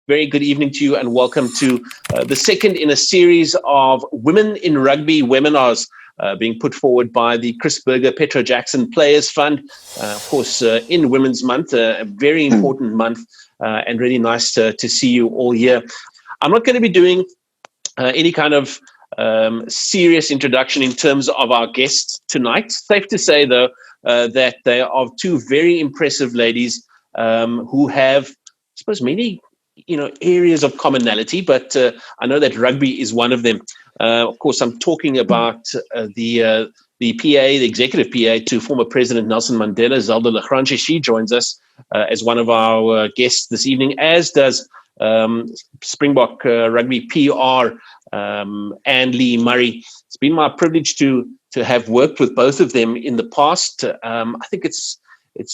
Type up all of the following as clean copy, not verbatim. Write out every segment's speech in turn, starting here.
very good evening to you and welcome to the second in a series of Women in Rugby webinars being put forward by the Chris Berger Petro Jackson Players Fund. Of course, in Women's Month, a very important month and really nice to see you all here. I'm not going to be doing any kind of serious introduction in terms of our guests tonight. Safe to say, though, that they are two very impressive ladies who have, I suppose, many areas of commonality, but I know that rugby is one of them. Of course, I'm talking about the PA, the executive PA to former President Nelson Mandela, Zelda La Grange. She joins us as one of our guests this evening, as does Springbok Rugby PR, Annelee Murray. It's been my privilege to have worked with both of them in the past. I think it's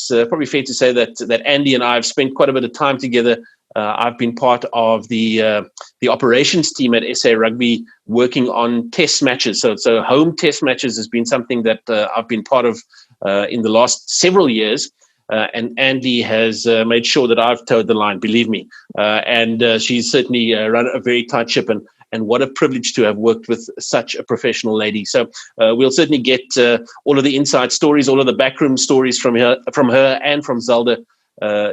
probably fair to say that Andy and I have spent quite a bit of time together. I've been part of the operations team at SA Rugby working on test matches. So home test matches has been something that I've been part of in the last several years. And Andy has made sure that I've towed the line, believe me. And she's certainly run a very tight ship. And what a privilege to have worked with such a professional lady. So we'll certainly get all of the inside stories, all of the backroom stories from her and from Zelda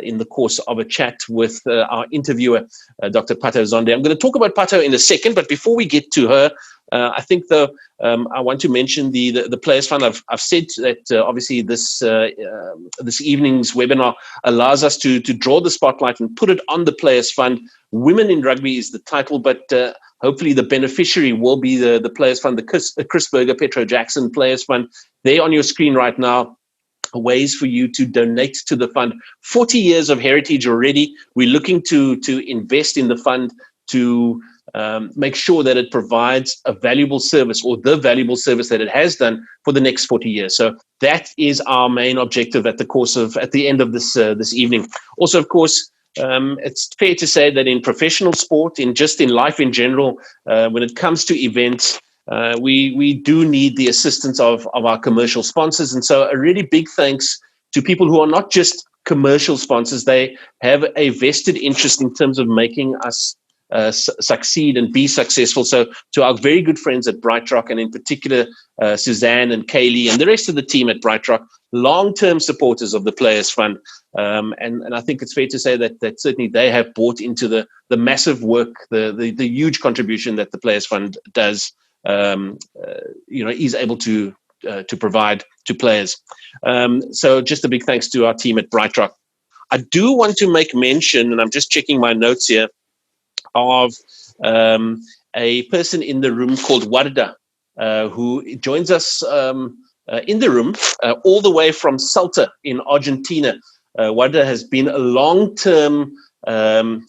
in the course of a chat with our interviewer, Dr. Patho Zondi. I'm going to talk about Patho in a second, but before we get to her, I think, though, I want to mention the Players Fund. I've said that obviously this evening's webinar allows us to draw the spotlight and put it on the Players Fund. Women in Rugby is the title, but hopefully the beneficiary will be the Players Fund, the Chris Berger Petro Jackson Players Fund. There on your screen right now, ways for you to donate to the fund. 40 years of heritage already. We're looking to invest in the fund to make sure that it provides a valuable service, or the valuable service that it has done for the next 40 years. So that is our main objective at the end of this evening. Also, of course, it's fair to say that in professional sport, in life in general, when it comes to events, we do need the assistance of our commercial sponsors. And so a really big thanks to people who are not just commercial sponsors. They have a vested interest in terms of making us succeed and be successful. So to our very good friends at BrightRock, and in particular Suzanne and Kaylee and the rest of the team at BrightRock, long-term supporters of the Players Fund. And I think it's fair to say that certainly they have bought into the massive work, the huge contribution that the Players Fund does. Is able to provide to players. So just a big thanks to our team at BrightRock. I do want to make mention, and I'm just checking my notes here, of a person in the room called Warda, who joins us in the room all the way from Salta in Argentina. Warda has been a long-term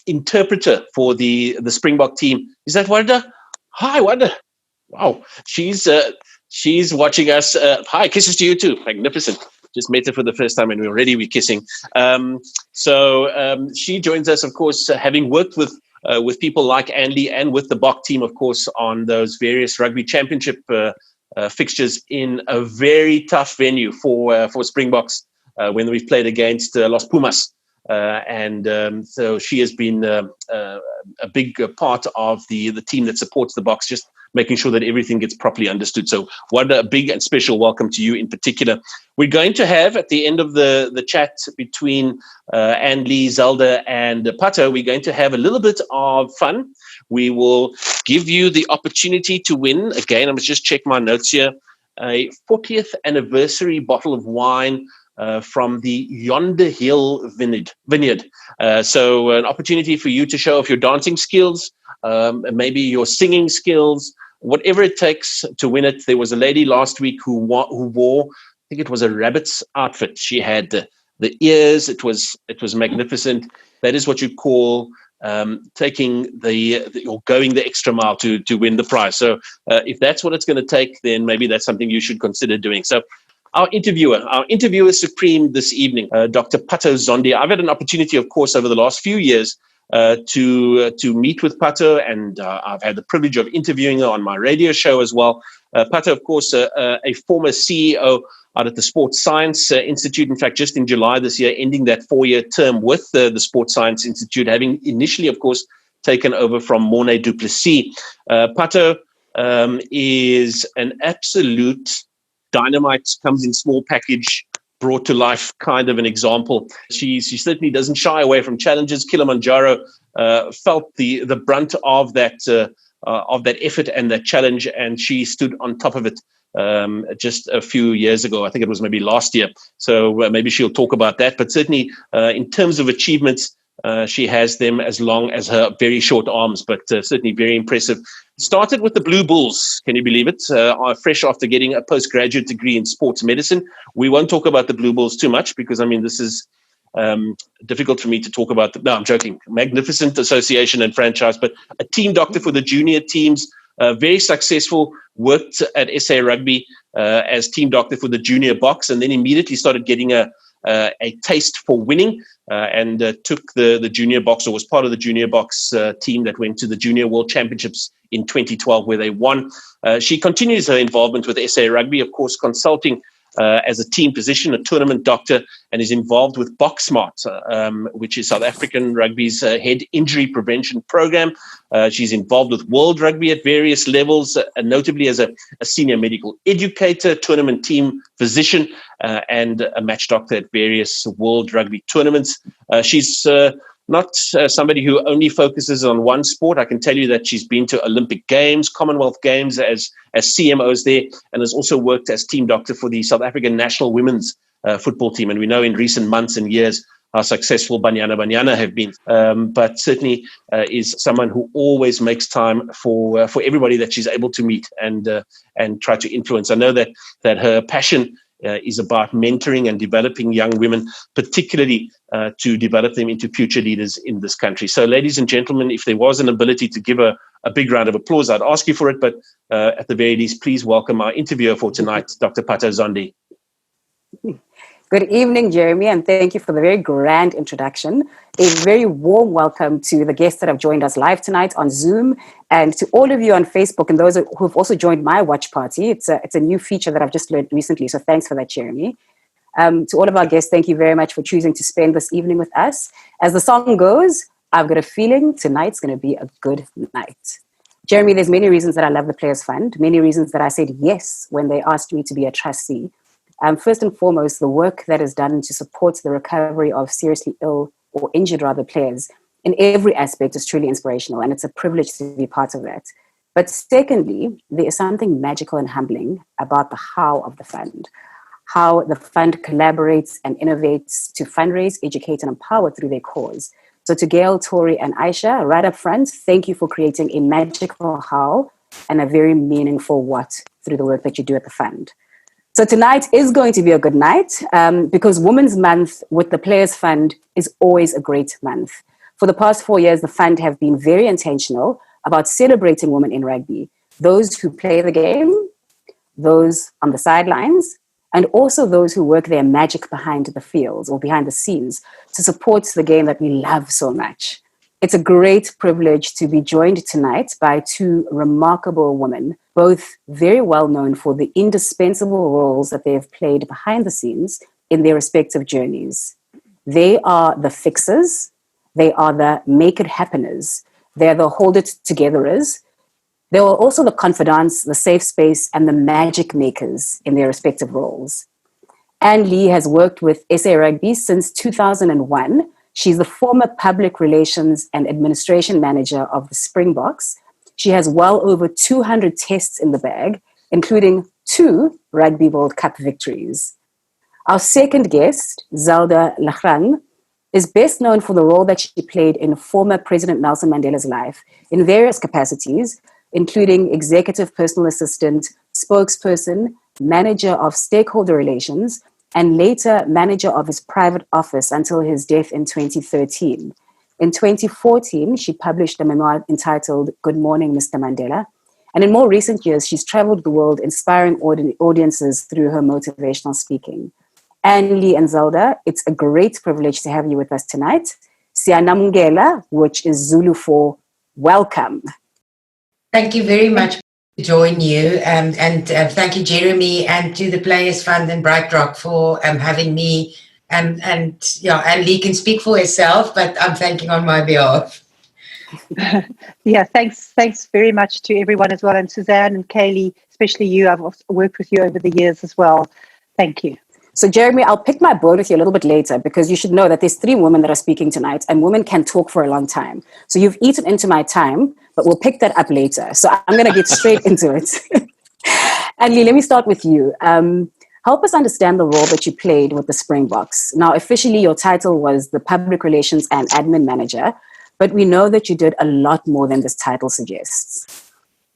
interpreter for the Springbok team. Is that Warda? Hi, Warda. Wow, she's watching us. Hi, kisses to you too. Magnificent. Just met her for the first time and we're kissing. So she joins us, of course, having worked with people like Annelee and with the Bok team, of course, on those various rugby championship fixtures in a very tough venue for Springboks when we've played against Los Pumas. And so she has been a big part of the team that supports the Boks, just making sure that everything gets properly understood. So what a big and special welcome to you in particular. We're going to have, at the end of the chat between Annelee, Zelda, and Patho, we're going to have a little bit of fun. We will give you the opportunity to win. Again, I must just check my notes here. A 40th anniversary bottle of wine from the Yonder Hill Vineyard. So an opportunity for you to show off your dancing skills, maybe your singing skills, whatever it takes to win it. There was a lady last week who wore, I think it was a rabbit's outfit. She had the ears. It was magnificent. That is what you call taking or going the extra mile to win the prize. So if that's what it's going to take, then maybe that's something you should consider doing. So our interviewer supreme this evening, Dr. Patho Zondi. I've had an opportunity, of course, over the last few years to meet with Patho, and I've had the privilege of interviewing her on my radio show as well. Patho, of course, a former CEO out at the Sports Science Institute. In fact, just in July this year, ending that 4-year term with the Sports Science Institute, having initially, of course, taken over from Mornay du Plessis. Patho is an absolute dynamite, comes in small package, brought to life kind of an example. She certainly doesn't shy away from challenges. Kilimanjaro felt the brunt of that effort and that challenge, and she stood on top of it just a few years ago. I think it was maybe last year. So maybe she'll talk about that. But certainly in terms of achievements, she has them as long as her very short arms, but certainly very impressive. Started with the Blue Bulls, can you believe it? Fresh after getting a postgraduate degree in sports medicine. We won't talk about the Blue Bulls too much because, I mean, this is difficult for me to talk about. No, I'm joking. Magnificent association and franchise, but a team doctor for the junior teams, very successful, worked at SA Rugby as team doctor for the junior box, and then immediately started getting a taste for winning and took the junior box, or was part of the junior box team that went to the Junior World Championships in 2012, where they won. She continues her involvement with SA Rugby, of course, consulting as a team physician, a tournament doctor, and is involved with BoxSmart, which is South African Rugby's head injury prevention program. She's involved with World Rugby at various levels, notably as a senior medical educator, tournament team physician, and a match doctor at various World Rugby tournaments. She's not somebody who only focuses on one sport. I can tell you that she's been to Olympic Games, Commonwealth Games as CMOs there, and has also worked as team doctor for the South African national women's football team. And we know in recent months and years how successful Banyana have been. But certainly is someone who always makes time for everybody that she's able to meet and try to influence. I know that her passion is about mentoring and developing young women, particularly to develop them into future leaders in this country. So, ladies and gentlemen, if there was an ability to give a big round of applause, I'd ask you for it. But at the very least, please welcome our interviewer for tonight, Dr. Patho Zondi. Good evening, Jeremy, and thank you for the very grand introduction. A very warm welcome to the guests that have joined us live tonight on Zoom, and to all of you on Facebook and those who have also joined my watch party. It's a new feature that I've just learned recently, so thanks for that, Jeremy. To all of our guests, thank you very much for choosing to spend this evening with us. As the song goes, I've got a feeling tonight's going to be a good night. Jeremy, there's many reasons that I love the Players Fund, many reasons that I said yes when they asked me to be a trustee. First and foremost, the work that is done to support the recovery of seriously ill or injured players in every aspect is truly inspirational, and it's a privilege to be part of that. But secondly, there is something magical and humbling about the how of the fund, how the fund collaborates and innovates to fundraise, educate, and empower through their cause. So to Gail, Tori, and Aisha, right up front, thank you for creating a magical how and a very meaningful what through the work that you do at the fund. So tonight is going to be a good night because Women's Month with the Players Fund is always a great month. For the past 4 years, the fund have been very intentional about celebrating women in rugby, those who play the game, those on the sidelines, and also those who work their magic behind the fields or behind the scenes to support the game that we love so much. It's a great privilege to be joined tonight by two remarkable women, both very well known for the indispensable roles that they have played behind the scenes in their respective journeys. They are the fixers, they are the make it happeners, they're the hold it togetherers. They are also the confidants, the safe space, and the magic makers in their respective roles. Annelee has worked with SA Rugby since 2001. She's the former public relations and administration manager of the Springboks. She has well over 200 tests in the bag, including 2 Rugby World Cup victories. Our second guest, Zelda Lacran, is best known for the role that she played in former President Nelson Mandela's life in various capacities, including executive personal assistant, spokesperson, manager of stakeholder relations, and later manager of his private office until his death in 2013. In 2014, she published a memoir entitled Good Morning, Mr. Mandela. And in more recent years, she's traveled the world inspiring audiences through her motivational speaking. Annelee and Zelda, it's a great privilege to have you with us tonight. Siyanamungela, which is Zulu for welcome. Thank you very much. join you. And thank you, Jeremy, and to the Players Fund and BrightRock for having me. And yeah, Annelee can speak for herself, but I'm thanking on my behalf. Yeah, thanks very much to everyone as well, and Suzanne and Kaylee, especially you. I've worked with you over the years as well. Thank you. So, Jeremy, I'll pick my bone with you a little bit later, because you should know that there's 3 women that are speaking tonight, and women can talk for a long time. So you've eaten into my time, but we'll pick that up later. So I'm going to get straight into it. Annelee, let me start with you. Help us understand the role that you played with the Springboks. Now, officially, your title was the Public Relations and Admin Manager, but we know that you did a lot more than this title suggests.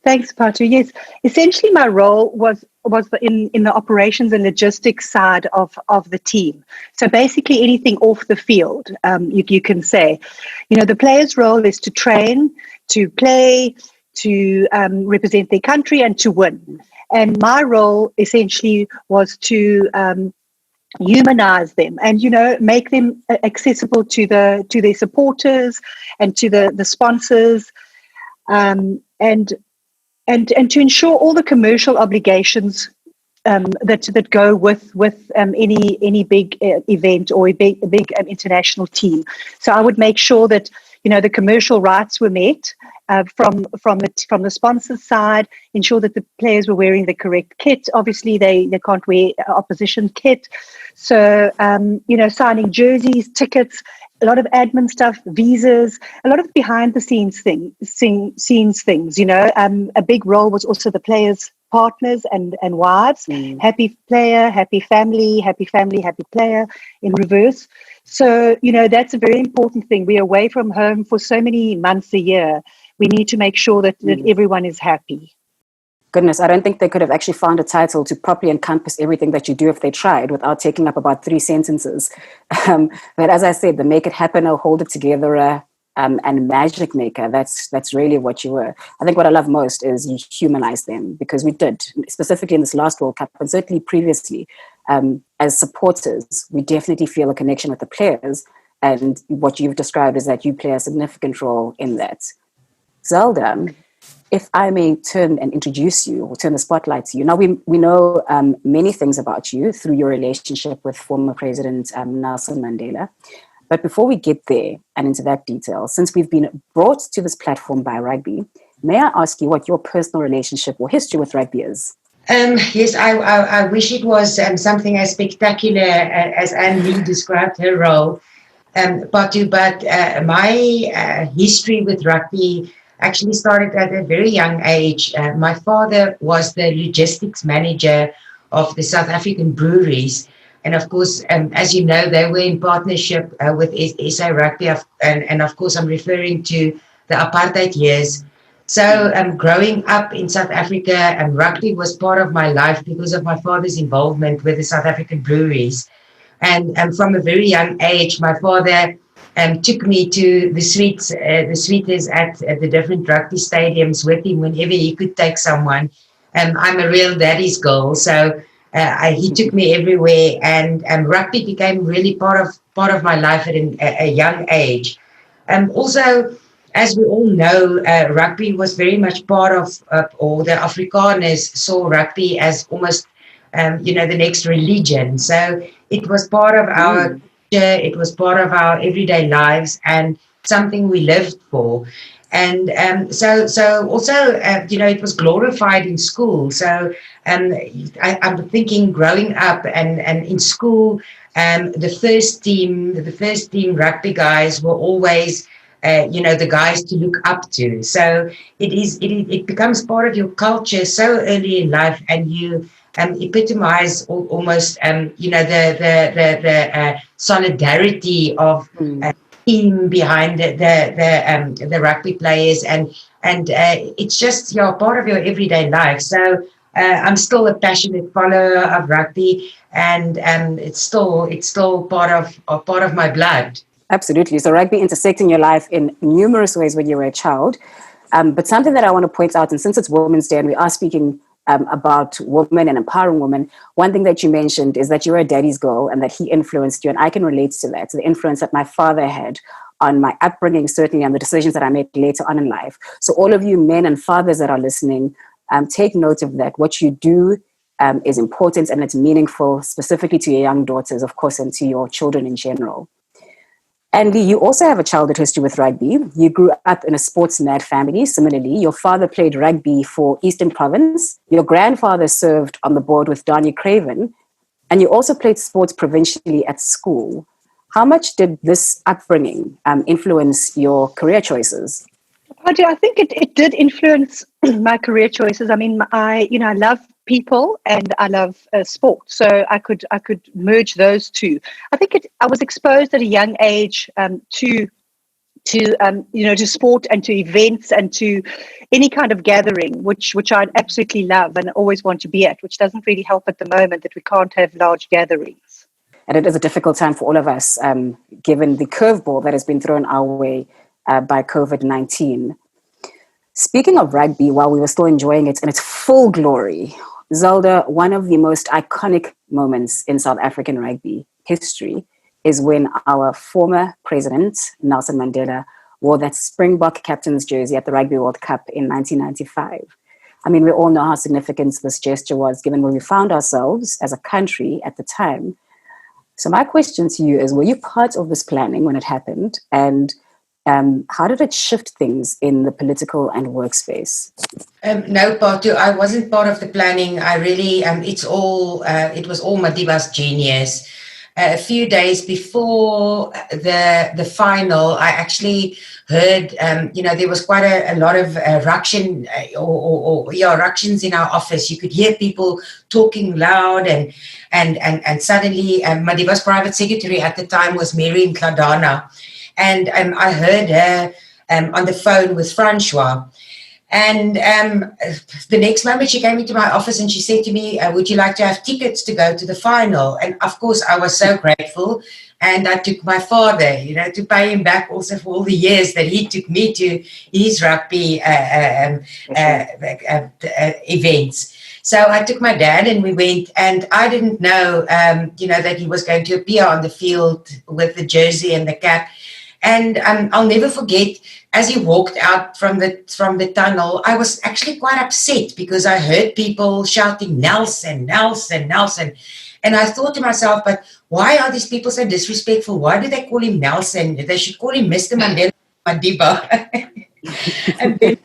Thanks, Patho. Yes, essentially my role was in the operations and logistics side of the team. So basically anything off the field, you can say. You know, the player's role is to train, to play, to represent their country and to win. And my role essentially was to humanize them and, you know, make them accessible to their supporters and to the sponsors, and to ensure all the commercial obligations that go with any big event or a big international team. So I would make sure that, you know, the commercial rights were met from the sponsor side, ensure that the players were wearing the correct kit. Obviously, they can't wear opposition kit. So, you know, signing jerseys, tickets, a lot of admin stuff, visas, a lot of behind the scenes things, you know. A big role was also the players' partners and wives. Happy player, happy family, happy player in reverse. So, you know, that's a very important thing. We're away from home for so many months a year. We need to make sure that everyone is happy. Goodness, I don't think they could have actually found a title to properly encompass everything that you do if they tried without taking up about 3 sentences. But as I said, the make it happen or hold it together and magic maker, that's really what you were. I think what I love most is you humanize them, because we did, specifically in this last World Cup, and certainly previously, as supporters, we definitely feel a connection with the players. And what you've described is that you play a significant role in that. Zelda, if I may turn and introduce you, or turn the spotlight to you. Now, we know many things about you through your relationship with former President Nelson Mandela. But before we get there and into that detail, since we've been brought to this platform by rugby, may I ask you what your personal relationship or history with rugby is? Yes, I wish it was something as spectacular as Annelee described her role. But my history with rugby actually started at a very young age. My father was the logistics manager of the South African breweries. And of course, as you know, they were in partnership with SA Rugby. And of course, I'm referring to the apartheid years. So growing up in South Africa, rugby was part of my life because of my father's involvement with the South African breweries. And from a very young age, my father took me to the suites at the different rugby stadiums with him whenever he could take someone. I'm a real daddy's girl, so he took me everywhere, and rugby became really part of my life at a young age. Also, as we all know, rugby was very much part of or the Afrikaners saw rugby as almost the next religion. So it was part of our culture, it was part of our everyday lives, and something we lived for. And so also, it was glorified in school. So I'm thinking growing up and in school, the first team rugby guys were always, the guys to look up to. So it becomes part of your culture so early in life, and you epitomize almost, the solidarity of team behind the rugby players, and it's just part of your everyday life. So I'm still a passionate follower of rugby, and it's still part of my blood. Absolutely. So rugby intersecting your life in numerous ways when you were a child. But something that I want to point out, and since it's Women's Day and we are speaking about women and empowering women, one thing that you mentioned is that you were a daddy's girl and that he influenced you. And I can relate to that, to the influence that my father had on my upbringing, certainly, and the decisions that I made later on in life. So all of you men and fathers that are listening, take note of that. What you do is important and it's meaningful, specifically to your young daughters, of course, and to your children in general. Annelee, you also have a childhood history with rugby. You grew up in a sports-mad family. Similarly, your father played rugby for Eastern Province. Your grandfather served on the board with Donnie Craven. And you also played sports provincially at school. How much did this upbringing influence your career choices? I think it did influence my career choices. I mean, I love people and I love sport, so I could merge those two. I think I was exposed at a young age to sport and to events and to any kind of gathering, which I absolutely love and always want to be at, which doesn't really help at the moment that we can't have large gatherings. And it is a difficult time for all of us, given the curveball that has been thrown our way by COVID-19. Speaking of rugby, while we were still enjoying it in its full glory, Zelda, one of the most iconic moments in South African rugby history is when our former president, Nelson Mandela, wore that Springbok captain's jersey at the Rugby World Cup in 1995. I mean, we all know how significant this gesture was, given where we found ourselves as a country at the time. So my question to you is, were you part of this planning when it happened? And how did it shift things in the political and workspace? No, Patho, I wasn't part of the planning. I really, it was all Madiba's genius. A few days before the final, I actually heard, there was quite a lot of ructions in our office. You could hear people talking loud, and suddenly Madiba's private secretary at the time was Mary Nkladana, and I heard her on the phone with Francois. And the next moment she came into my office and she said to me, would you like to have tickets to go to the final? And of course I was so grateful. And I took my father, to pay him back also for all the years that he took me to his rugby events. So I took my dad and we went, and I didn't know, that he was going to appear on the field with the jersey and the cap. And I'll never forget, as he walked out from the tunnel, I was actually quite upset because I heard people shouting, Nelson, Nelson, Nelson. And I thought to myself, but why are these people so disrespectful? Why do they call him Nelson? They should call him Mr. Mandela Madiba. And then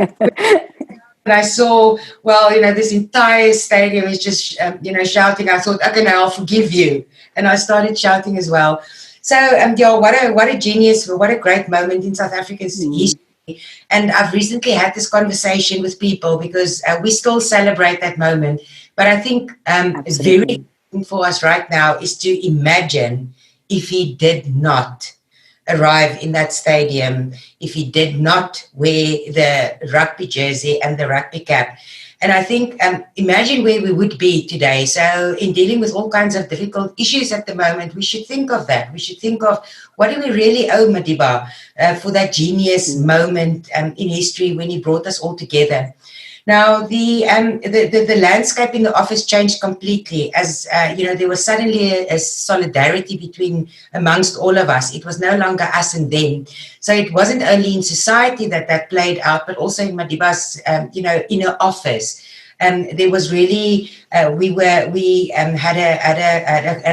I saw, this entire stadium is just, shouting. I thought, okay, now I'll forgive you. And I started shouting as well. So, what a genius, what a great moment in South Africa's history. And I've recently had this conversation with people because we still celebrate that moment. But I think very important for us right now is to imagine if he did not arrive in that stadium, if he did not wear the rugby jersey and the rugby cap. And I think, imagine where we would be today. So in dealing with all kinds of difficult issues at the moment, we should think of that. We should think of what do we really owe Madiba for that genius moment in history when he brought us all together. Now, the landscape in the office changed completely as, there was suddenly a solidarity amongst all of us. It was no longer us and them. So it wasn't only in society that played out, but also in Madiba's, inner office. There was really, we had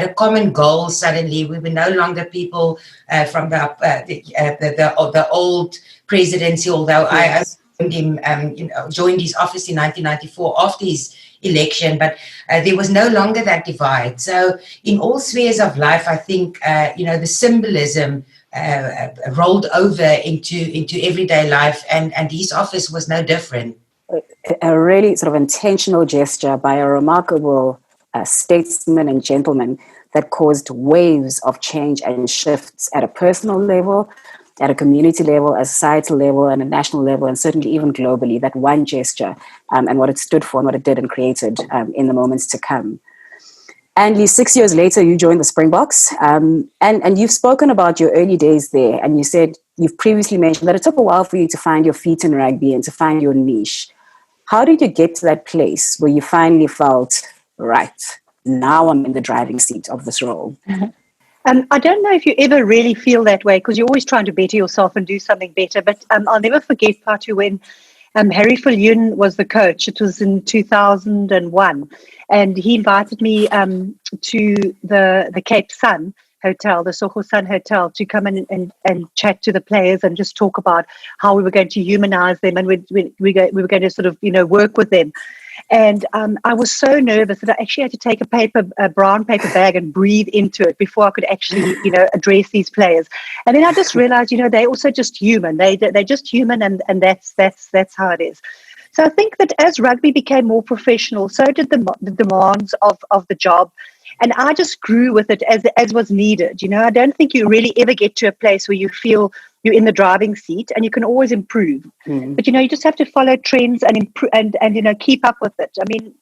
a common goal suddenly. We were no longer people from the old presidency, although I joined his office in 1994 after his election, but there was no longer that divide. So in all spheres of life, I think, the symbolism rolled over into everyday life, and his office was no different. A really sort of intentional gesture by a remarkable statesman and gentleman that caused waves of change and shifts at a personal level, at a community level, a societal level, and a national level, and certainly even globally, that one gesture and what it stood for and what it did and created in the moments to come. Annelee, 6 years later, you joined the Springboks, and you've spoken about your early days there, and you said you've previously mentioned that it took a while for you to find your feet in rugby and to find your niche. How did you get to that place where you finally felt, right, now I'm in the driving seat of this role? I don't know if you ever really feel that way because you're always trying to better yourself and do something better. But I'll never forget, Patho, when Harry Viljoen was the coach. It was in 2001, and he invited me to the Cape Sun Hotel, the Soho Sun Hotel, to come in and chat to the players and just talk about how we were going to humanize them, and we were going to sort of work with them. And I was so nervous that I actually had to take a brown paper bag and breathe into it before I could actually, address these players. And then I just realized, they're also just human. They're just human, and that's how it is. So I think that as rugby became more professional, so did the demands of the job. And I just grew with it as was needed. I don't think you really ever get to a place where you feel you're in the driving seat, and you can always improve. But you just have to follow trends and improve and keep up with it. I mean,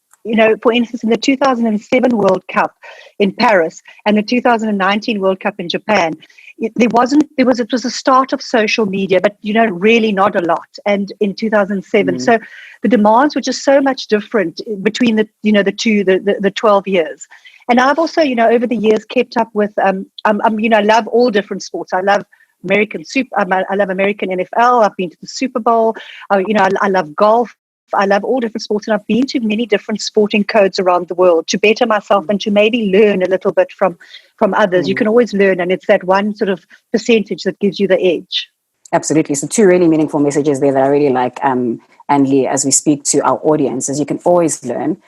for instance, in the 2007 World Cup in Paris and the 2019 World Cup in Japan, it was the start of social media, but really not a lot. And in 2007, so the demands were just so much different between the 12 years. And I've also, over the years, kept up with. I love all different sports. I love American I love American NFL. I've been to the Super Bowl. I love golf. I love all different sports, and I've been to many different sporting codes around the world to better myself and to maybe learn a little bit from others. You can always learn, and it's that one sort of percentage that gives you the edge. Absolutely. So 2 really meaningful messages there that I really like, Annelee, as we speak to our audience, is you can always learn.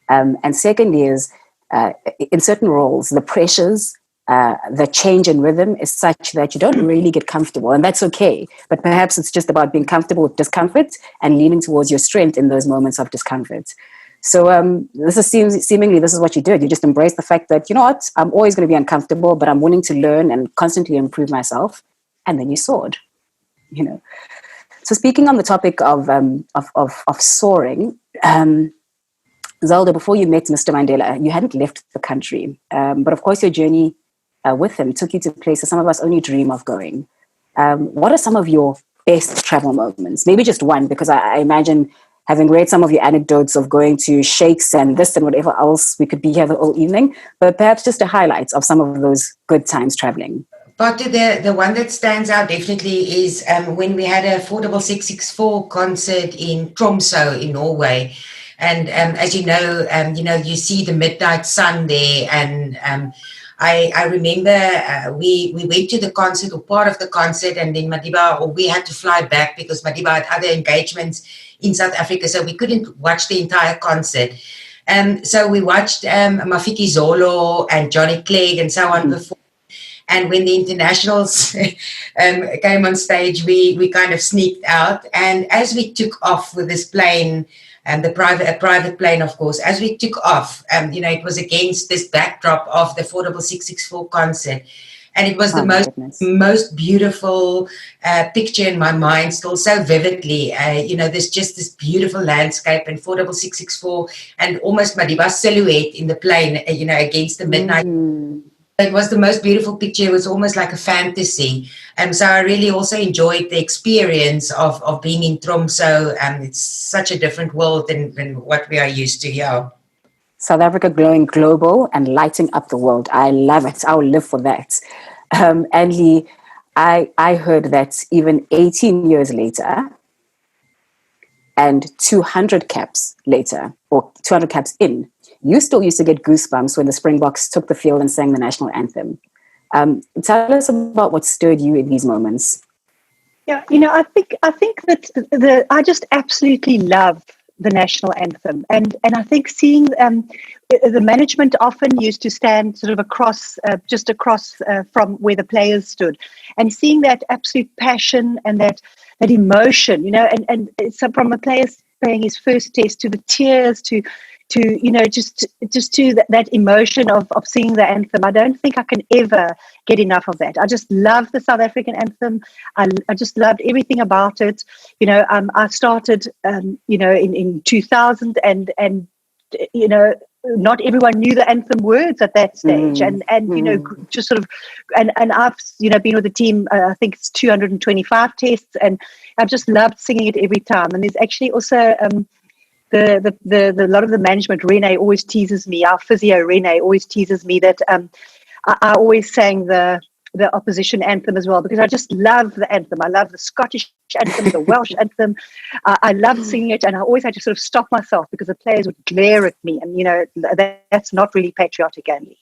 And second is, in certain roles, the pressures, the change in rhythm is such that you don't really get comfortable, and that's okay. But perhaps it's just about being comfortable with discomfort and leaning towards your strength in those moments of discomfort. So seemingly this is what you did. You just embraced the fact that, I'm always going to be uncomfortable, but I'm willing to learn and constantly improve myself. And then you soared, So speaking on the topic of soaring, Zelda, before you met Mr. Mandela, you hadn't left the country. But of course, your journey with him took you to places some of us only dream of going. What are some of your best travel moments? Maybe just one, because I imagine, having read some of your anecdotes of going to shakes and this and whatever else, we could be here the whole evening, but perhaps just a highlight of some of those good times traveling. But the one that stands out definitely is when we had a Affordable 664 concert in Tromsø in Norway. And as you know, you see the midnight sun there. And I remember we went to the concert, or part of the concert, and then we had to fly back because Madiba had other engagements in South Africa, so we couldn't watch the entire concert. So we watched Mafiki Zolo and Johnny Clegg and so on before. And when the internationals came on stage, we kind of sneaked out. And as we took off with this plane, and a private plane, of course, as we took off, it was against this backdrop of the Affordable 664 concert. And it was the most beautiful picture in my mind, still so vividly. There's just this beautiful landscape and Affordable 664 and almost Madiba's silhouette in the plane, against the midnight. It was the most beautiful picture. It was almost like a fantasy. So I really also enjoyed the experience of being in Tromsø. It's such a different world than what we are used to here. South Africa glowing global and lighting up the world. I love it. I will live for that. Annelee, I heard that even 18 years later and 200 caps later, or 200 caps in, you still used to get goosebumps when the Springboks took the field and sang the national anthem. Tell us about what stirred you in these moments. Yeah, I think that I just absolutely love the national anthem, and I think seeing the management often used to stand sort of across from where the players stood, and seeing that absolute passion and that emotion, and so from a player playing his first test to the tears to just to that emotion of singing the anthem. I don't think I can ever get enough of that. I just love the South African anthem. I just loved everything about it. I started, in 2000 and not everyone knew the anthem words at that stage. And just sort of, and I've, been with the team, I think it's 225 tests, and I've just loved singing it every time. And there's actually also, the lot of the management, Rene always teases me, our physio Rene always teases me that I always sang the the opposition anthem as well, because I just love the anthem. I love the Scottish anthem, the Welsh anthem. I loved singing it, and I always had to sort of stop myself because the players would glare at me, and that's not really patriotic, Annelee.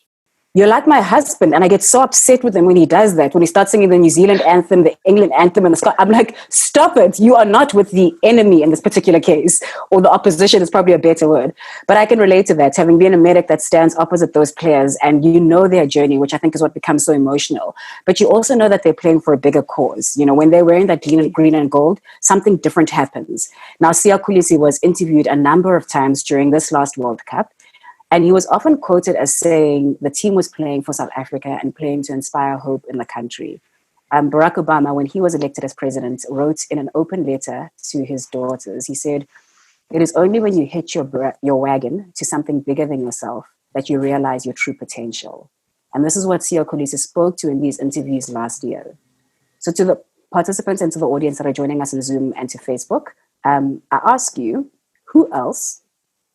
You're like my husband, and I get so upset with him when he does that. When he starts singing the New Zealand anthem, the England anthem, and the I'm like, stop it. You are not with the enemy in this particular case, or the opposition is probably a better word. But I can relate to that, having been a medic that stands opposite those players, and you know their journey, which I think is what becomes so emotional. But you also know that they're playing for a bigger cause. When they're wearing that green and gold, something different happens. Now, Siya Kolisi was interviewed a number of times during this last World Cup. And he was often quoted as saying the team was playing for South Africa and playing to inspire hope in the country. Barack Obama, when he was elected as president, wrote in an open letter to his daughters, he said, "It is only when you hitch your wagon to something bigger than yourself that you realize your true potential." And this is what Siya Kolisi spoke to in these interviews last year. So to the participants and to the audience that are joining us on Zoom and to Facebook, I ask you, who else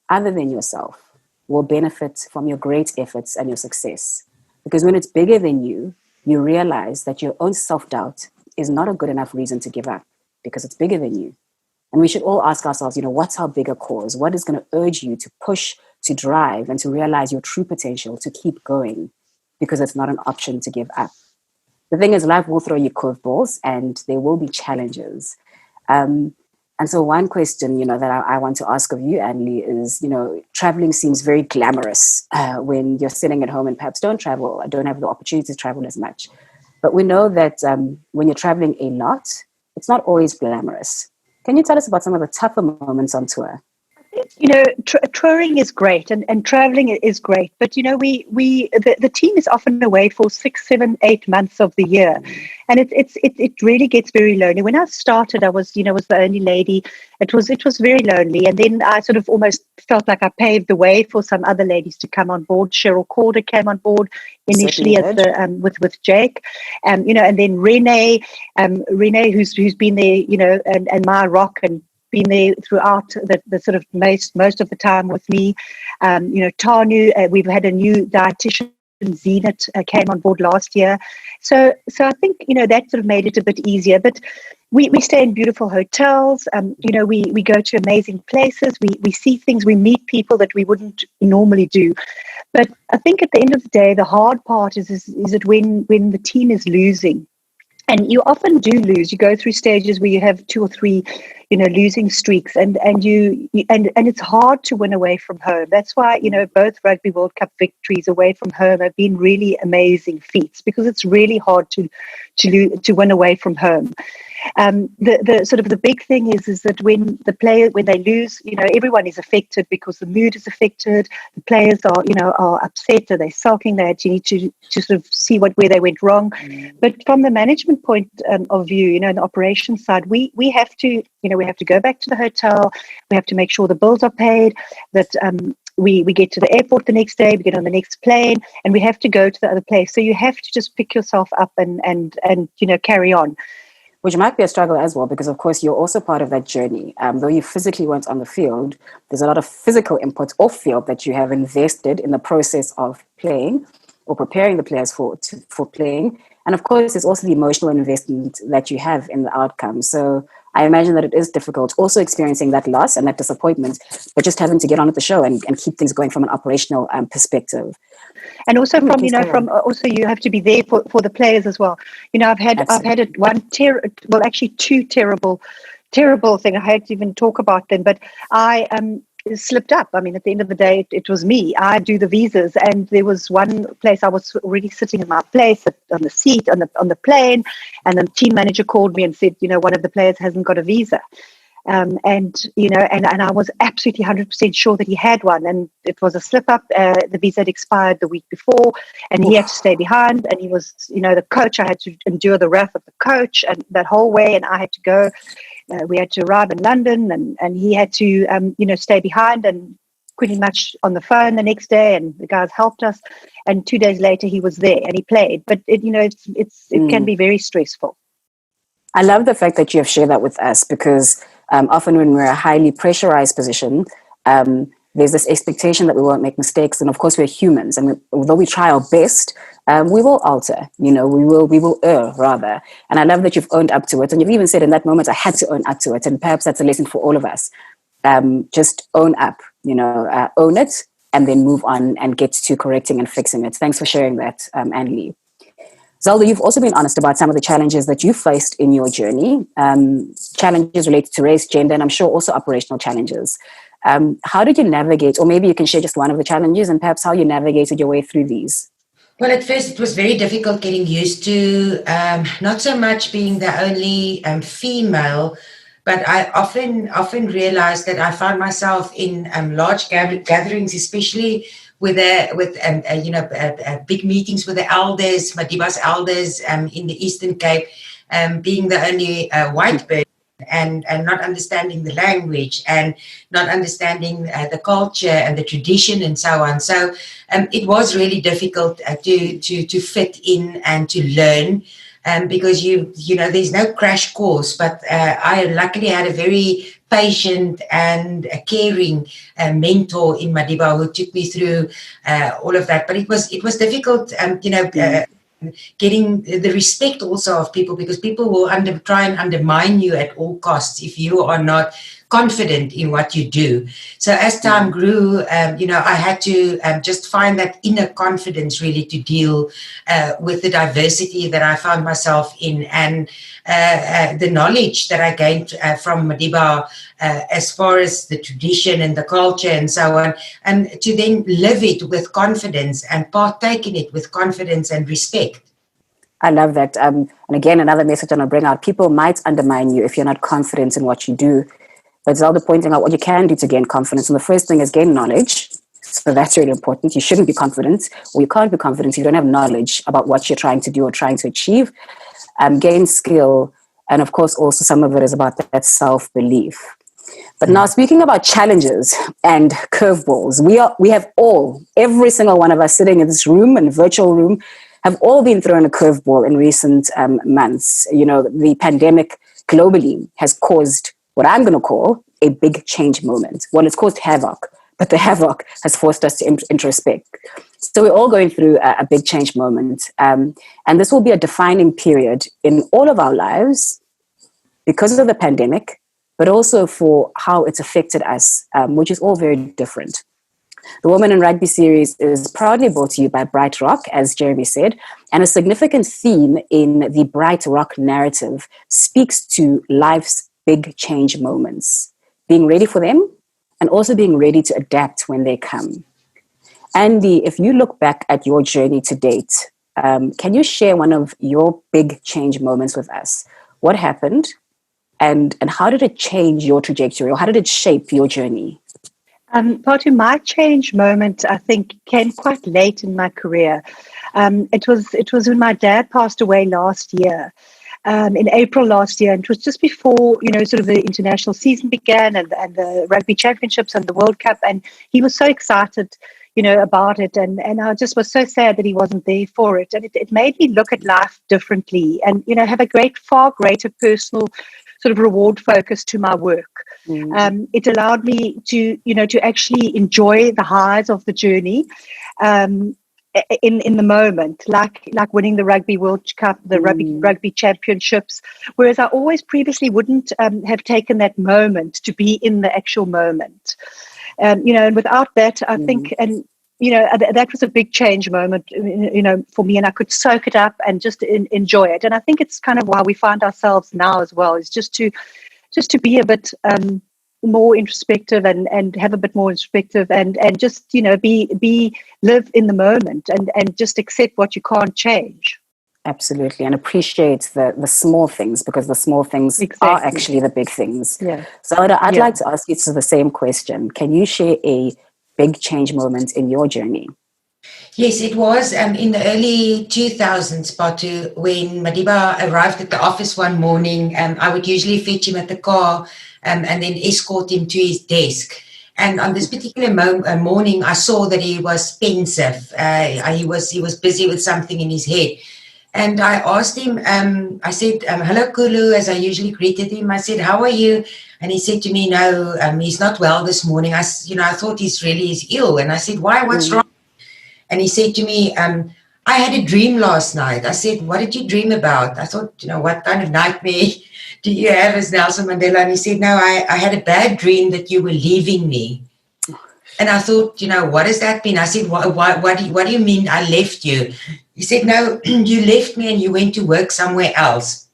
other than yourself will benefit from your great efforts and your success? Because when it's bigger than you, you realize that your own self-doubt is not a good enough reason to give up because it's bigger than you. And we should all ask ourselves, what's our bigger cause? What is going to urge you to push, to drive, and to realize your true potential, to keep going? Because it's not an option to give up. The thing is, life will throw you curveballs and there will be challenges. And so one question, that I want to ask of you, Annelee, is, traveling seems very glamorous when you're sitting at home and perhaps don't travel or don't have the opportunity to travel as much. But we know that when you're traveling a lot, it's not always glamorous. Can you tell us about some of the tougher moments on tour? Touring is great and traveling is great, but the team is often away for 6, 7, 8 months of the year, and it really gets very lonely. When I started, I was the only lady. It was very lonely, and then I sort of almost felt like I paved the way for some other ladies to come on board. Cheryl Corder came on board initially as with Jake, and then Renee, who's been there, and my rock and been there throughout the sort of most of the time with me. Tanu, we've had a new dietitian, Zenit, came on board last year. So I think, that sort of made it a bit easier. But we stay in beautiful hotels. We go to amazing places. We see things, we meet people that we wouldn't normally do. But I think at the end of the day, the hard part is that when the team is losing, and you often do lose. You go through stages where you have 2 or 3, losing streaks, and it's hard to win away from home. That's why both Rugby World Cup victories away from home have been really amazing feats, because it's really hard to win away from home. The sort of the big thing is that when they lose, everyone is affected because the mood is affected. The players are upset, or they're sulking. You need to sort of see where they went wrong. But from the management point of view, the operations side, we have to go back to the hotel. We have to make sure the bills are paid. That we get to the airport the next day. We get on the next plane, and we have to go to the other place. So you have to just pick yourself up and carry on. Which might be a struggle as well, because of course you're also part of that journey. Though you physically weren't on the field, there's a lot of physical input off field that you have invested in the process of playing or preparing the players for playing. And of course, there's also the emotional investment that you have in the outcome. So I imagine that it is difficult also experiencing that loss and that disappointment, but just having to get on with the show and keep things going from an operational perspective. And also also you have to be there for the players as well. I've had two terrible things. I hate to even talk about them, but I slipped up. I mean, at the end of the day, it was me. I do the visas, and there was one place I was already sitting in my place on the seat on the plane, and the team manager called me and said, one of the players hasn't got a visa. And I was absolutely 100% sure that he had one, and it was a slip up. The visa had expired the week before, and he had to stay behind. And he was, the coach. I had to endure the wrath of the coach and that whole way, and I had to go. We had to arrive in London, and he had to, stay behind and pretty much on the phone the next day. And the guys helped us. And 2 days later, he was there and he played. But it can be very stressful. I love the fact that you have shared that with us, because often when we're in a highly pressurized position, there's this expectation that we won't make mistakes. And of course, we're humans. And although we try our best, we will alter, we will err rather. And I love that you've owned up to it. And you've even said in that moment, I had to own up to it. And perhaps that's a lesson for all of us. Just own up, own it, and then move on and get to correcting and fixing it. Thanks for sharing that, Annelee. Zelda, you've also been honest about some of the challenges that you faced in your journey, challenges related to race, gender, and I'm sure also operational challenges. How did you navigate, or maybe you can share just one of the challenges and perhaps how you navigated your way through these? Well, at first it was very difficult getting used to not so much being the only female, but I often realized that I found myself in large gatherings, especially with big meetings with the elders, Madiba's elders in the Eastern Cape, being the only white person. And not understanding the language and not understanding the culture and the tradition and so on. So it was really difficult to fit in and to learn because there's no crash course. But I luckily had a very patient and a caring mentor in Madiba who took me through all of that. But it was difficult, getting the respect also of people, because people will try and undermine you at all costs if you are not confident in what you do. So as time grew, I had to just find that inner confidence really to deal with the diversity that I found myself in, and the knowledge that I gained from Madiba as far as the tradition and the culture and so on, and to then live it with confidence and partake in it with confidence and respect. I love that. And again, another message I want to bring out: people might undermine you if you're not confident in what you do. But Zelda pointing out what you can do to gain confidence. And the first thing is gain knowledge. So that's really important. You shouldn't be confident, or you can't be confident if you don't have knowledge about what you're trying to do or trying to achieve. Gain skill. And of course, also some of it is about that self-belief. But now, speaking about challenges and curveballs, we have every single one of us sitting in this room and virtual room, have all been thrown a curveball in recent months. The pandemic globally has caused what I'm going to call a big change moment. Well, it's caused havoc, but the havoc has forced us to introspect. So we're all going through a big change moment. And this will be a defining period in all of our lives because of the pandemic, but also for how it's affected us, which is all very different. The Women in Rugby series is proudly brought to you by BrightRock, as Jeremy said, and a significant theme in the BrightRock narrative speaks to life's big change moments, being ready for them and also being ready to adapt when they come. Andy, if you look back at your journey to date, can you share one of your big change moments with us? What happened and how did it change your trajectory, or how did it shape your journey? Patho, my change moment, I think, came quite late in my career. It was when my dad passed away last year. In April last year, and it was just before, sort of the international season began and the rugby championships and the World Cup, and he was so excited, about it, and I just was so sad that he wasn't there for it, and it made me look at life differently, and have a far greater personal sort of reward focus to my work. It allowed me to actually enjoy the highs of the journey. In the moment, like winning the Rugby World Cup, the rugby championships, whereas I always previously wouldn't have taken that moment to be in the actual moment. And without that, I think, and that was a big change moment, for me, and I could soak it up and just enjoy it. And I think it's kind of why we find ourselves now as well, is just to be a bit more introspective and have a bit more introspective and just be live in the moment and just accept what you can't change. Absolutely, and appreciate the small things, because the small things are actually the big things. Yeah. So I'd like to ask you the same question. Can you share a big change moment in your journey? Yes, it was in the early 2000s, Patho, when Madiba arrived at the office one morning. I would usually fetch him at the car and then escort him to his desk. And on this particular morning, I saw that he was pensive. He was busy with something in his head. And I asked him, I said, hello, Kulu, as I usually greeted him. I said, how are you? And he said to me, no, he's not well this morning. I thought he's ill. And I said, why? What's wrong? And he said to me, I had a dream last night. I said, what did you dream about? I thought, what kind of nightmare do you have as Nelson Mandela? And he said, no, I had a bad dream that you were leaving me. And I thought, what does that mean? I said, what do you mean I left you? He said, no, you left me and you went to work somewhere else.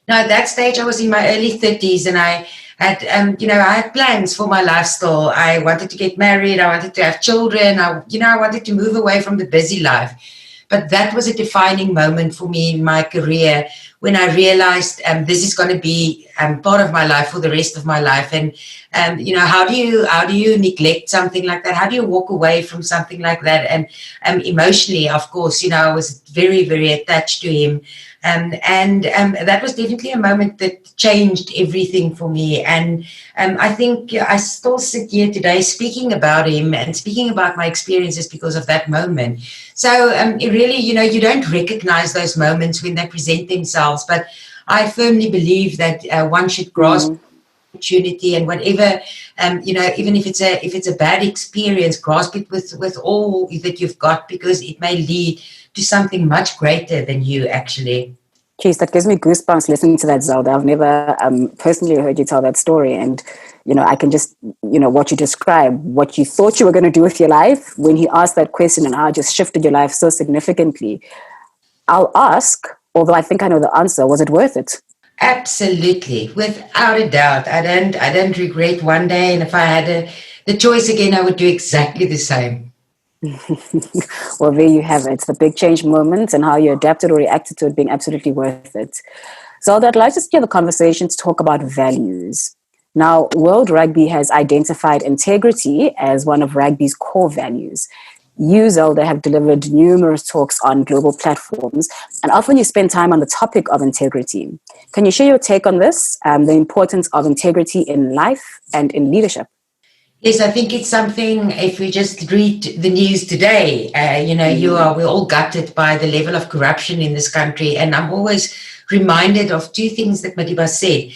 Now, at that stage, I was in my early 30s and I had, I had plans for my lifestyle. I wanted to get married. I wanted to have children. I wanted to move away from the busy life. But that was a defining moment for me in my career when I realized this is going to be part of my life for the rest of my life. And, how do you neglect something like that? How do you walk away from something like that? And emotionally, of course, I was very, very attached to him. And that was definitely a moment that changed everything for me. And I think I still sit here today speaking about him and speaking about my experiences because of that moment. So really, you don't recognize those moments when they present themselves. But I firmly believe that one should grasp opportunity and whatever, even if it's a bad experience, grasp it with all that you've got, because it may lead to something much greater than you actually. Jeez, that gives me goosebumps listening to that, Zelda. I've never personally heard you tell that story. And, I can just, what you describe, what you thought you were going to do with your life when he asked that question and how it just shifted your life so significantly. I'll ask, although I think I know the answer, was it worth it? Absolutely, without a doubt. I don't regret one day. And if I had the choice again, I would do exactly the same. Well, there you have it. The big change moments and how you adapted or reacted to it being absolutely worth it. So I'd like to steer the conversation to talk about values. Now, World Rugby has identified integrity as one of rugby's core values. You, Zelda, have delivered numerous talks on global platforms, and often you spend time on the topic of integrity. Can you share your take on this, the importance of integrity in life and in leadership? Yes, I think it's something, if we just read the news today, we're all gutted by the level of corruption in this country. And I'm always reminded of two things that Madiba said.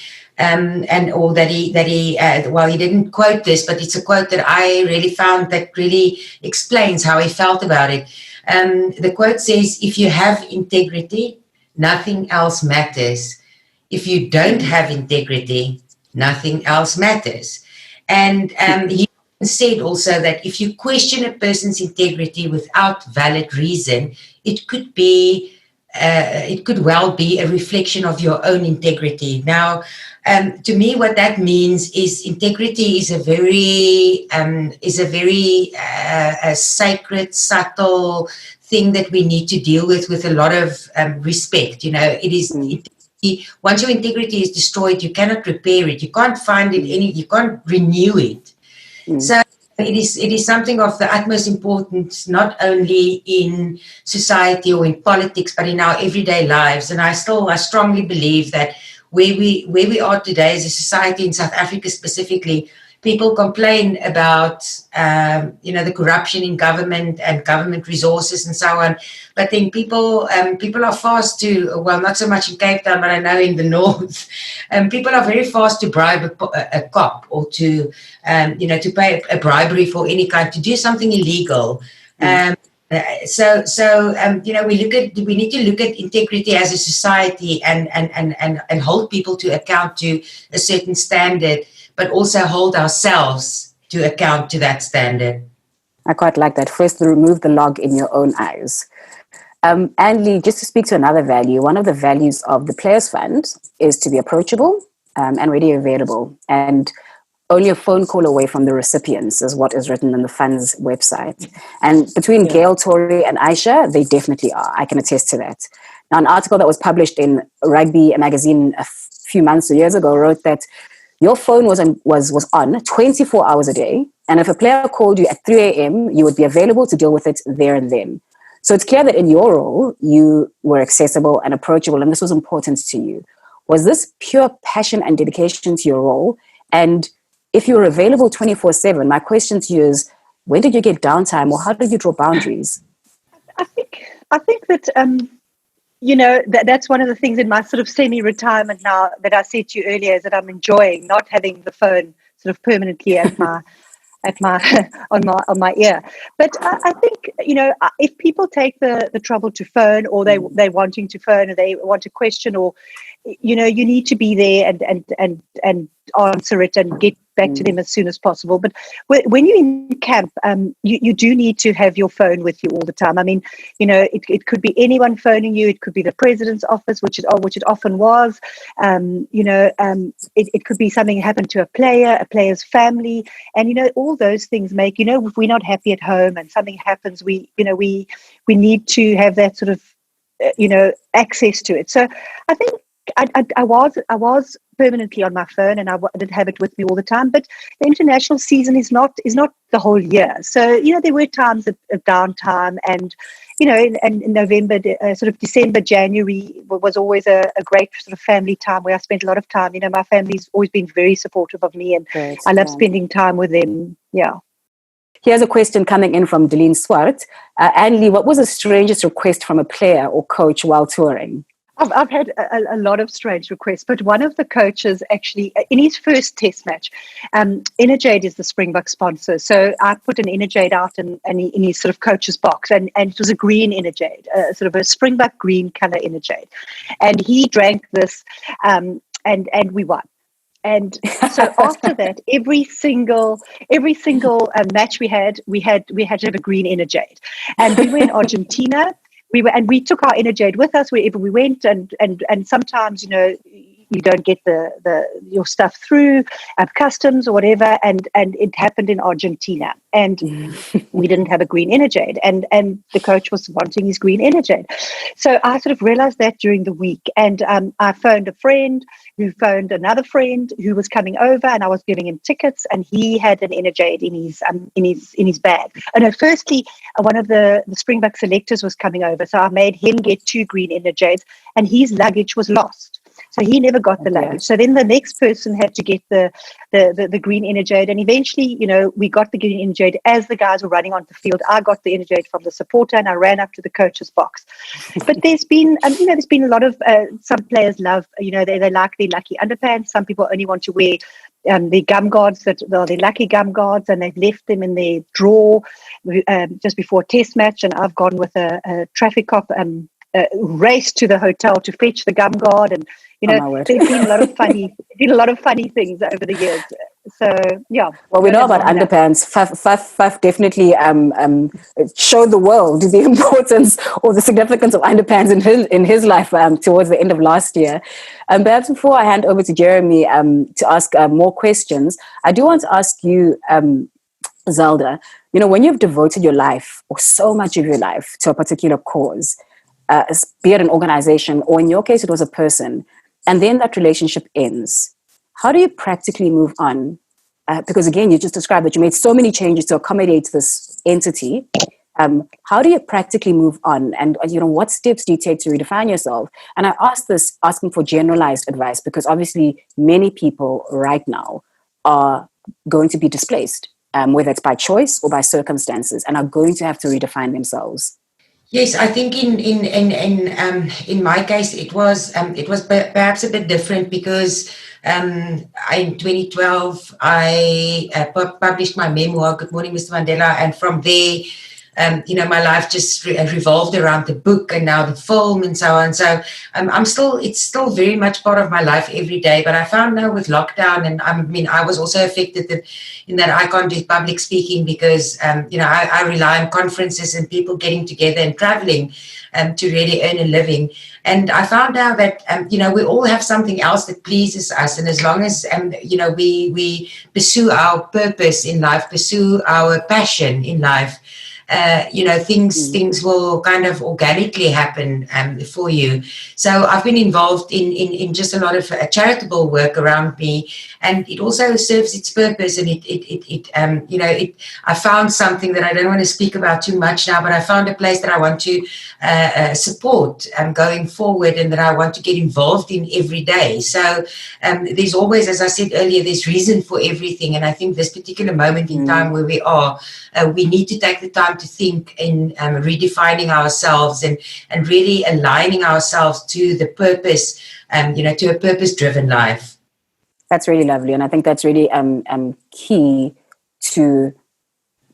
He didn't quote this, but it's a quote that I really found that really explains how he felt about it. The quote says, if you have integrity, nothing else matters. If you don't have integrity, nothing else matters. And he said also that if you question a person's integrity without valid reason, it could well be a reflection of your own integrity. Now, to me, what that means is integrity is a very sacred, subtle thing that we need to deal with a lot of respect. It is. Once your integrity is destroyed, you cannot repair it. You can't find it you can't renew it. So it is something of the utmost importance, not only in society or in politics, but in our everyday lives. And I strongly believe that where we are today as a society in South Africa specifically, people complain about the corruption in government and government resources and so on. But then people are fast to, well, not so much in Cape Town, but I know in the north, people are very fast to bribe a cop or to pay a bribery for any kind, to do something illegal. We need to look at integrity as a society and hold people to account to a certain standard, but also hold ourselves to account to that standard. I quite like that. First, remove the log in your own eyes. Annelee, just to speak to another value, one of the values of the Players Fund is to be approachable and ready available, and only a phone call away from the recipients is what is written on the fund's website. And between Gail, Tori, and Aisha, they definitely are. I can attest to that. Now, an article that was published in Rugby magazine a few months or years ago wrote that your phone was on 24 hours a day, and if a player called you at 3 a.m., you would be available to deal with it there and then. So it's clear that in your role, you were accessible and approachable, and this was important to you. Was this pure passion and dedication to your role? And if you were available 24/7, my question to you is, when did you get downtime, or how did you draw boundaries? I think that that's one of the things in my sort of semi-retirement now that I said to you earlier, is that I'm enjoying not having the phone sort of permanently at my on my ear. But I think, if people take the trouble to phone, or they're wanting to phone, or they want a question, or you need to be there and answer it and get back to them as soon as possible. But when you're in camp, you do need to have your phone with you all the time. I mean, it could be anyone phoning you. It could be the president's office, which it often was. It could be something happened to a player's family, and all those things make, if we're not happy at home and something happens, we need to have that sort of access to it. So I think I was permanently on my phone, and I didn't have it with me all the time. But the international season is not the whole year. So there were times of downtime, and in November, sort of December, January was always a great sort of family time where I spent a lot of time. My family's always been very supportive of me, and I love spending time with them. Yeah. Here's a question coming in from Deline Swart. Annelee, what was the strangest request from a player or coach while touring? I've had a lot of strange requests, but one of the coaches actually, in his first test match, Enerjade is the Springbok sponsor. So I put an Enerjade out in his sort of coach's box, and it was a green Enerjade, sort of a Springbok green color Enerjade. And he drank this, and we won. And so after that, every single match we had to have a green Enerjade. And we were in Argentina. We took our Enerjade with us wherever we went, and sometimes you don't get your stuff through customs or whatever, and it happened in Argentina, and we didn't have a green Enerjade, and the coach was wanting his green Enerjade. So I sort of realized that during the week, and I phoned a friend who phoned another friend who was coming over, and I was giving him tickets, and he had an Enerjade in his bag. And firstly, one of the Springbok selectors was coming over, so I made him get 2 green Enerjades, and his luggage was lost. So he never got the luggage. So then the next person had to get the green Enerjade, and eventually, we got the green Enerjade as the guys were running onto the field. I got the Enerjade from the supporter, and I ran up to the coach's box. But there's been a lot of some players love, they like their lucky underpants. Some people only want to wear the gum guards their lucky gum guards, and they've left them in their drawer just before a test match. And I've gone with a traffic cop race to the hotel to fetch the gum guard, and there's been a lot of funny things over the years. So yeah. Well, we know about underpants. Faf definitely showed the world the importance or the significance of underpants in his life towards the end of last year. Perhaps before I hand over to Jeremy to ask more questions, I do want to ask you, Zelda. When you've devoted your life or so much of your life to a particular cause, be it an organization, or in your case, it was a person, and then that relationship ends, how do you practically move on? Because again, you just described that you made so many changes to accommodate this entity. How do you practically move on? And what steps do you take to redefine yourself? And I ask this asking for generalized advice, because obviously many people right now are going to be displaced, whether it's by choice or by circumstances, and are going to have to redefine themselves. Yes, I think in my case it was perhaps a bit different, because in 2012 I published my memoir, Good Morning, Mr. Mandela, and from there, my life just revolved around the book, and now the film, and so on. So it's still very much part of my life every day. But I found now with lockdown, and I was also affected in that I can't do public speaking, because I rely on conferences and people getting together and traveling to really earn a living. And I found out that we all have something else that pleases us, and as long as we pursue our purpose in life, pursue our passion in life, things will kind of organically happen for you. So I've been involved in just a lot of charitable work around me, and it also serves its purpose. And I found something that I don't want to speak about too much now, but I found a place that I want to support going forward, and that I want to get involved in every day. So there's always, as I said earlier, there's reason for everything. And I think this particular moment in time where we are, we need to take the time to think in redefining ourselves and really aligning ourselves to the purpose, to a purpose-driven life. That's really lovely. And I think that's really key to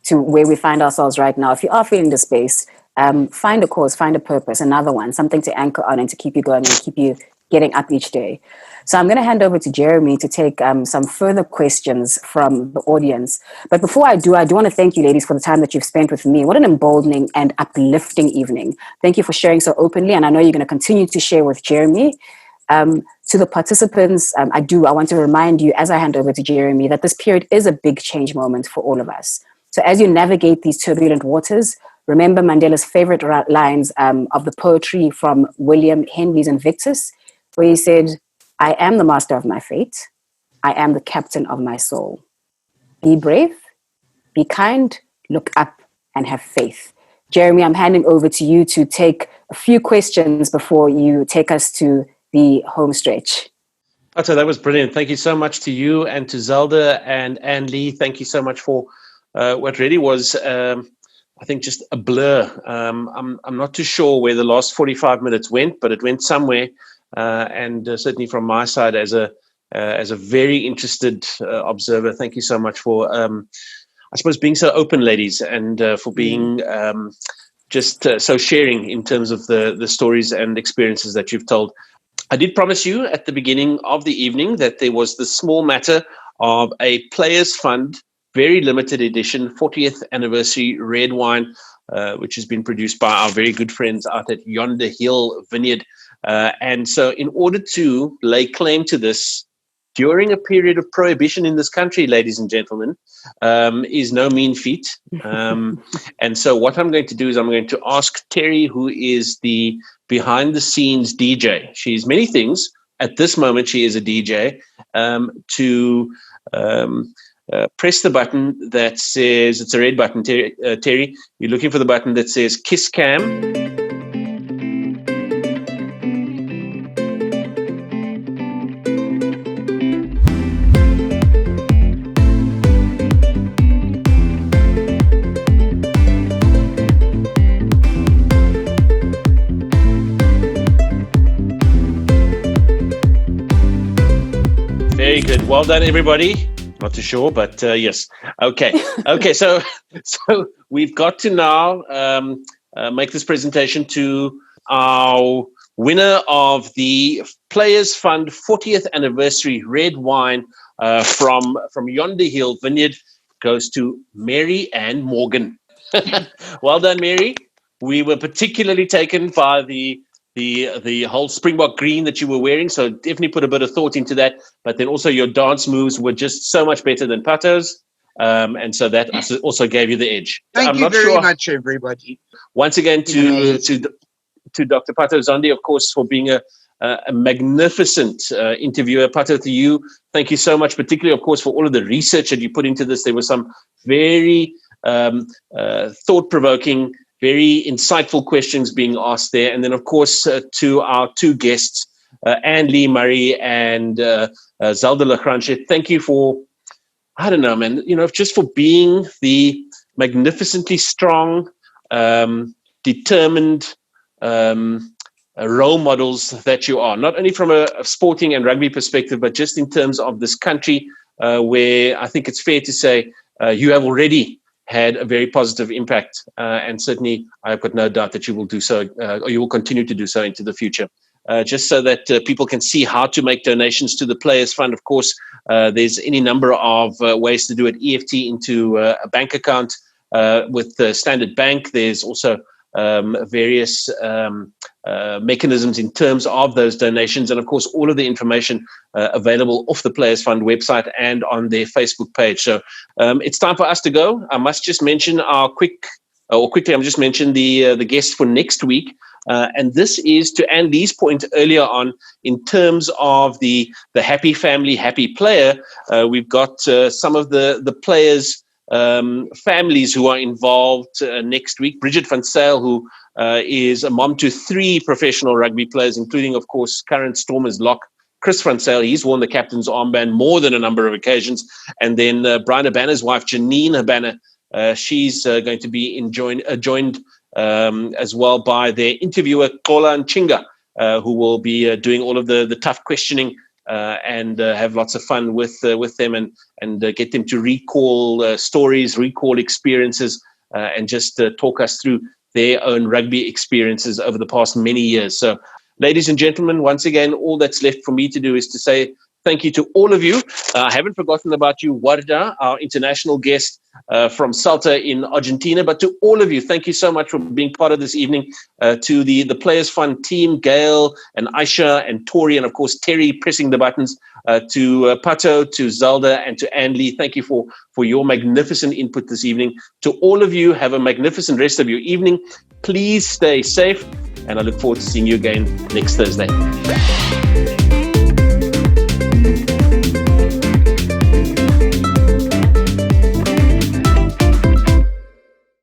where we find ourselves right now. If you are feeling the space, find a cause, find a purpose, another one, something to anchor on and to keep you going and keep you getting up each day. So I'm going to hand over to Jeremy to take some further questions from the audience. But before I do want to thank you, ladies, for the time that you've spent with me. What an emboldening and uplifting evening. Thank you for sharing so openly. And I know you're going to continue to share with Jeremy. To the participants, I want to remind you, as I hand over to Jeremy, that this period is a big change moment for all of us. So as you navigate these turbulent waters, remember Mandela's favorite lines of the poetry from William Henry's Invictus, where he said, "I am the master of my fate. I am the captain of my soul. Be brave, be kind, look up, and have faith." Jeremy, I'm handing over to you to take a few questions before you take us to the home stretch. Patho, that was brilliant. Thank you so much to you and to Zelda and Annelee. Thank you so much for what really was, I think, just a blur. I'm not too sure where the last 45 minutes went, but it went somewhere. And certainly from my side, as a very interested observer, thank you so much for, I suppose, being so open, ladies, and for being so sharing in terms of the stories and experiences that you've told. I did promise you at the beginning of the evening that there was the small matter of a Players Fund, very limited edition, 40th anniversary red wine, which has been produced by our very good friends out at Yonder Hill Vineyard. And so in order to lay claim to this during a period of prohibition in this country, ladies and gentlemen, is no mean feat. And so what I'm going to do is I'm going to ask Terry, who is the behind-the-scenes DJ. She's many things. At this moment, she is a DJ, to press the button that says, it's a red button, Terry, you're looking for the button that says Kiss Cam. Very good. Well done, everybody. Not too sure, but yes. Okay. So we've got to now make this presentation to our winner of the Players Fund 40th anniversary red wine from Yonder Hill Vineyard. Goes to Mary Ann Morgan. Well done, Mary. We were particularly taken by the whole Springbok green that you were wearing, so definitely put a bit of thought into that. But then also your dance moves were just so much better than Patho's, and so that also gave you the edge. Thank you very much, everybody. Once again to Dr. Patho Zondi, of course, for being a magnificent interviewer. Patho, to you, thank you so much, particularly, of course, for all of the research that you put into this. There was some very thought-provoking, very insightful questions being asked there. And then, of course, to our two guests, Annelee Murray and Zelda La Grange, thank you for, I don't know, man, just for being the magnificently strong, determined role models that you are, not only from a sporting and rugby perspective, but just in terms of this country, where I think it's fair to say you have already had a very positive impact, and certainly I've got no doubt that you will do so, or you will continue to do so into the future. Just so that people can see how to make donations to the Players Fund. Of course, there's any number of ways to do it. EFT into a bank account with the Standard Bank. There's also various mechanisms in terms of those donations, and of course all of the information available off the Players Fund website and on their Facebook page. So it's time for us to go. I must just mention I'm just mention the guest for next week, and this is to Andy's point earlier on in terms of the happy family, happy player. We've got some of the players' families who are involved next week. Bridget van Zyl, who is a mom to 3 professional rugby players, including, of course, current Stormers lock Chris van Zyl. He's worn the captain's armband more than a number of occasions. And then Brian Habana's wife, Janine Habana, She's going to be joined as well by their interviewer, Kola Nchinga, who will be doing all of the tough questioning and have lots of fun with them and get them to recall stories, recall experiences, and just talk us through their own rugby experiences over the past many years. So, ladies and gentlemen, once again, all that's left for me to do is to say thank you to all of you. I haven't forgotten about you, Warda, our international guest from Salta in Argentina. But to all of you, thank you so much for being part of this evening. To the Players Fund team, Gail and Aisha and Tori, and of course Terry pressing the buttons. To Patho, to Zelda, and to Annelee, thank you for your magnificent input this evening. To all of you, have a magnificent rest of your evening. Please stay safe, and I look forward to seeing you again next Thursday.